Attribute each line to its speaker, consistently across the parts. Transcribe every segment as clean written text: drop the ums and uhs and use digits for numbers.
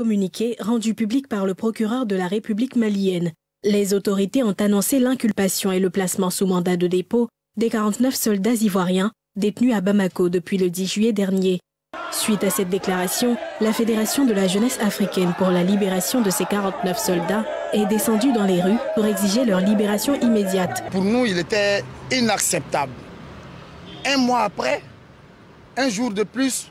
Speaker 1: Communiqué rendu public par le procureur de la République malienne. Les autorités ont annoncé l'inculpation et le placement sous mandat de dépôt des 49 soldats ivoiriens détenus à Bamako depuis le 10 juillet dernier. Suite à cette déclaration, la Fédération de la jeunesse africaine pour la libération de ces 49 soldats est descendue dans les rues pour exiger leur libération immédiate.
Speaker 2: Pour nous, il était inacceptable. Un mois après, un jour de plus,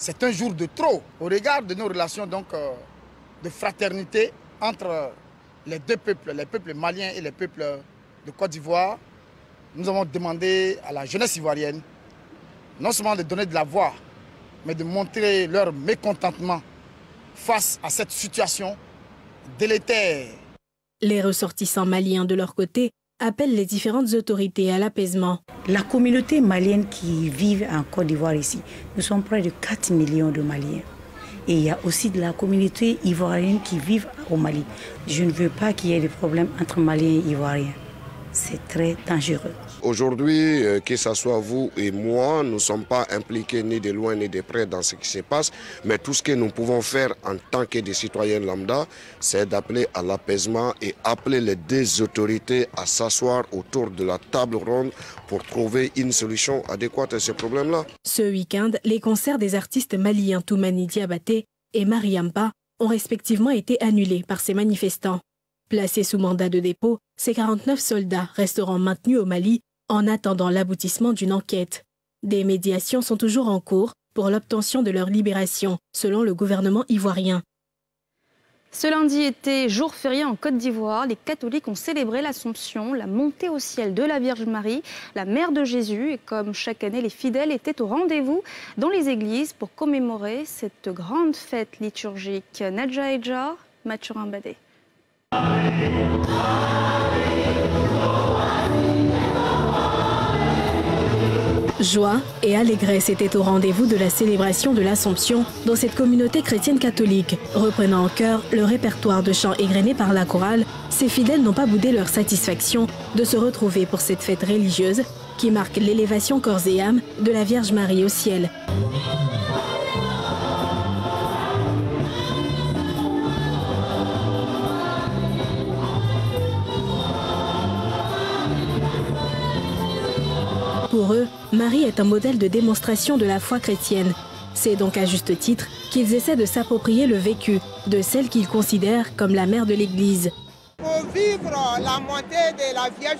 Speaker 2: c'est un jour de trop au regard de nos relations de fraternité entre les deux peuples, les peuples maliens et les peuples de Côte d'Ivoire. Nous avons demandé à la jeunesse ivoirienne non seulement de donner de la voix, mais de montrer leur mécontentement face à cette situation délétère.
Speaker 1: Les ressortissants maliens de leur côté appellent les différentes autorités à l'apaisement.
Speaker 3: La communauté malienne qui vit en Côte d'Ivoire ici, nous sommes près de 4 millions de Maliens. Et il y a aussi de la communauté ivoirienne qui vit au Mali. Je ne veux pas qu'il y ait des problèmes entre Maliens et Ivoiriens. C'est très dangereux.
Speaker 4: Aujourd'hui, que ce soit vous et moi, nous ne sommes pas impliqués ni de loin ni de près dans ce qui se passe. Mais tout ce que nous pouvons faire en tant que des citoyens lambda, c'est d'appeler à l'apaisement et appeler les deux autorités à s'asseoir autour de la table ronde pour trouver une solution adéquate à ce problème-là.
Speaker 1: Ce week-end, les concerts des artistes maliens Toumani Diabaté et Mariampa ont respectivement été annulés par ces manifestants. Placés sous mandat de dépôt, ces 49 soldats resteront maintenus au Mali en attendant l'aboutissement d'une enquête. Des médiations sont toujours en cours pour l'obtention de leur libération, selon le gouvernement ivoirien.
Speaker 5: Ce lundi était jour férié en Côte d'Ivoire. Les catholiques ont célébré l'Assomption, la montée au ciel de la Vierge Marie, la mère de Jésus. Et comme chaque année, les fidèles étaient au rendez-vous dans les églises pour commémorer cette grande fête liturgique. Nadja Edja, Mathurin Badé.
Speaker 1: Joie et allégresse étaient au rendez-vous de la célébration de l'Assomption dans cette communauté chrétienne catholique. Reprenant en chœur le répertoire de chants égrenés par la chorale, ces fidèles n'ont pas boudé leur satisfaction de se retrouver pour cette fête religieuse qui marque l'élévation corps et âme de la Vierge Marie au ciel. Pour eux, Marie est un modèle de démonstration de la foi chrétienne. C'est donc à juste titre qu'ils essaient de s'approprier le vécu de celle qu'ils considèrent comme la mère de l'Église.
Speaker 6: Pour vivre la montée de la Vierge